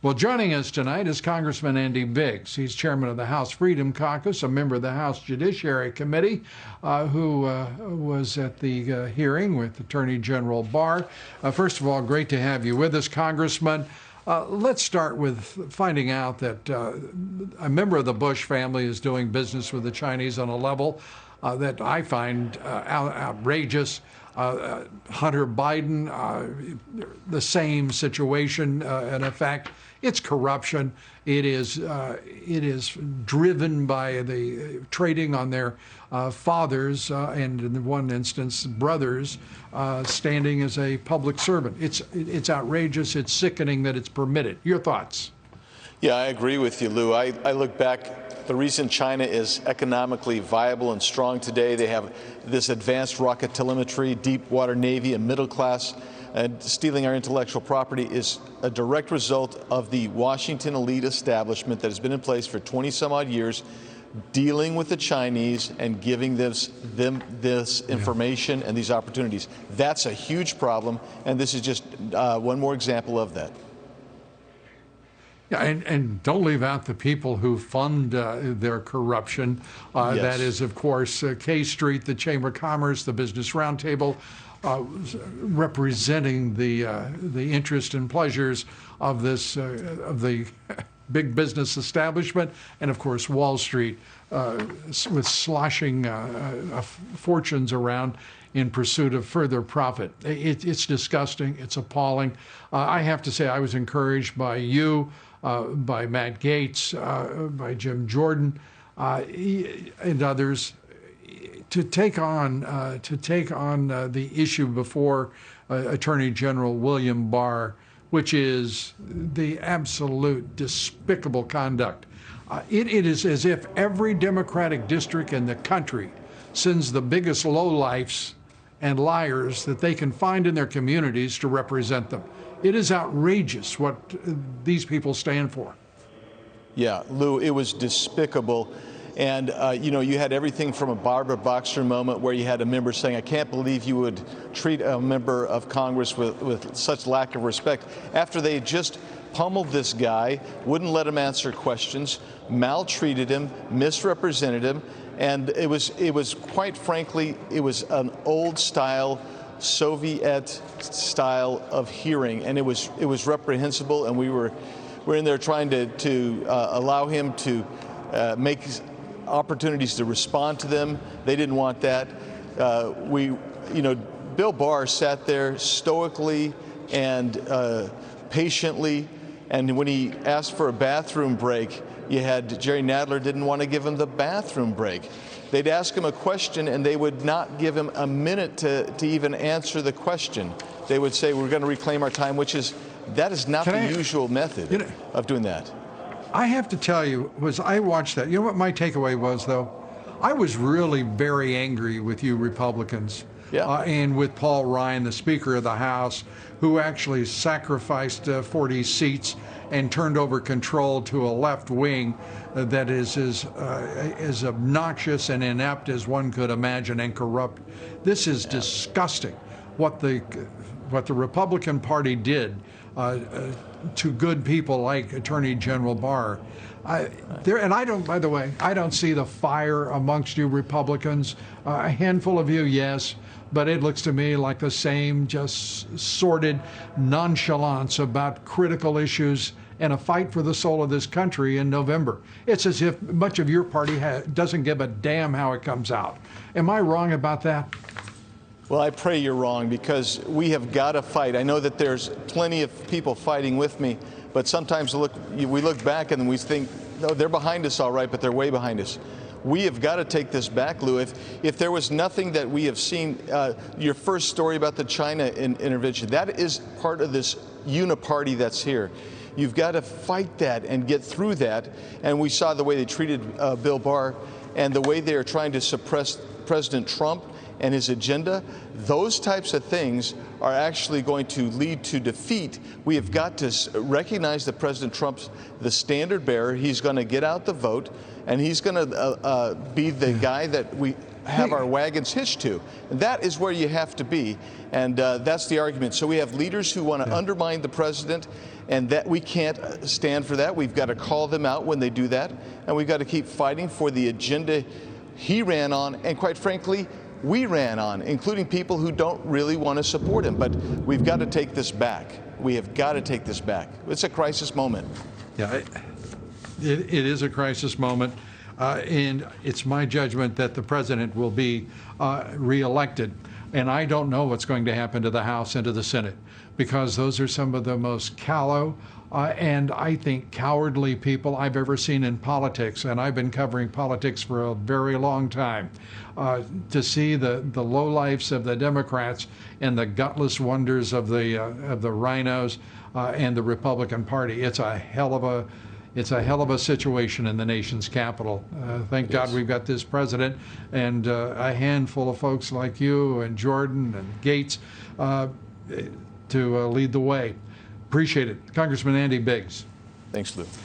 Well, joining us tonight is Congressman Andy Biggs. He's chairman of the House Freedom Caucus, a member of the House Judiciary Committee, who was at the hearing with Attorney General Barr. First of all, great to have you with us, Congressman. Let's start with finding out that a member of the Bush family is doing business with the Chinese on a level that I find outrageous. Hunter Biden, the same situation, and in fact, it's corruption. It is driven by the trading on their fathers and, in one instance, brothers standing as a public servant. It's outrageous. It's sickening that it's permitted. Your thoughts? Yeah, I agree with you, Lou. I look back. The reason China is economically viable and strong today, they have this advanced rocket telemetry, deep water navy, and middle class. And stealing our intellectual property is a direct result of the Washington elite establishment that has been in place for 20-some-odd years, dealing with the Chinese and giving them this information and these opportunities. That's a huge problem, and this is just one more example of that. Yeah, and don't leave out the people who fund their corruption. Yes. That is, of course, K Street, the Chamber of Commerce, the Business Roundtable, representing the interest and pleasures of this of the big business establishment, and of course Wall Street, with sloshing fortunes around in pursuit of further profit. It's disgusting. It's appalling. I have to say I was encouraged by you, by Matt Gaetz, by Jim Jordan, and others, to take on the issue before Attorney General William Barr, which is the absolute despicable conduct. It is as if every Democratic district in the country sends the biggest lowlifes and liars that they can find in their communities to represent them. It is outrageous what these people stand for. Yeah, Lou, it was despicable. And, you had everything from a Barbara Boxer moment where you had a member saying, I can't believe you would treat a member of Congress with such lack of respect, after they just pummeled this guy, wouldn't let him answer questions, maltreated him, misrepresented him. And it was quite frankly, it was an old style, Soviet style of hearing. And it was reprehensible. And we're in there trying to allow him to make opportunities to respond to them. They didn't want that. Bill Barr sat there stoically and patiently, and when he asked for a bathroom break, you had Jerry Nadler didn't want to give him the bathroom break. They'd ask him a question, and they would not give him a minute to even answer the question. They would say, we're going to reclaim our time, that is not the usual method of doing that. I have to tell you, I watched that. You know what my takeaway was, though? I was really very angry with you Republicans. Yeah. And with Paul Ryan, the Speaker of the House, who actually sacrificed 40 seats and turned over control to a left wing that is as obnoxious and inept as one could imagine, and corrupt. This is disgusting. What the Republican Party did to good people like Attorney General Barr. By the way, I don't see the fire amongst you Republicans. A handful of you, yes, but it looks to me like the same just sordid nonchalance about critical issues and a fight for the soul of this country in November. It's as if much of your party doesn't give a damn how it comes out. Am I wrong about that? Well, I pray you're wrong, because we have got to fight. I know that there's plenty of people fighting with me, but sometimes we look back and we think, no, they're behind us all right, but they're way behind us. We have got to take this back, Lou. If there was nothing that we have seen, your first story about the China intervention, that is part of this uniparty that's here. You've got to fight that and get through that. And we saw the way they treated Bill Barr and the way they are trying to suppress President Trump and his agenda. Those types of things are actually going to lead to defeat. We have got to recognize that President Trump's the standard bearer. He's going to get out the vote, and he's going to be the guy that have our wagons hitched to. And that is where you have to be, and that's the argument. So we have leaders who want to undermine the president, and that we can't stand for that. We've got to call them out when they do that, and we've got to keep fighting for the agenda he ran on, and quite frankly, we ran on, including people who don't really want to support him. But we've got to take this back. We have got to take this back. It's a crisis moment. Yeah, it is a crisis moment, and it's my judgment that the president will be reelected. And I don't know what's going to happen to the House and to the Senate, because those are some of the most callow and I think cowardly people I've ever seen in politics. And I've been covering politics for a very long time. To see the lowlifes of the Democrats and the gutless wonders of the rhinos and the Republican Party, it's a hell of a situation in the nation's capital. Thank God we've got this president and a handful of folks like you and Jordan and Gates to lead the way. Appreciate it. Congressman Andy Biggs. Thanks, Lou.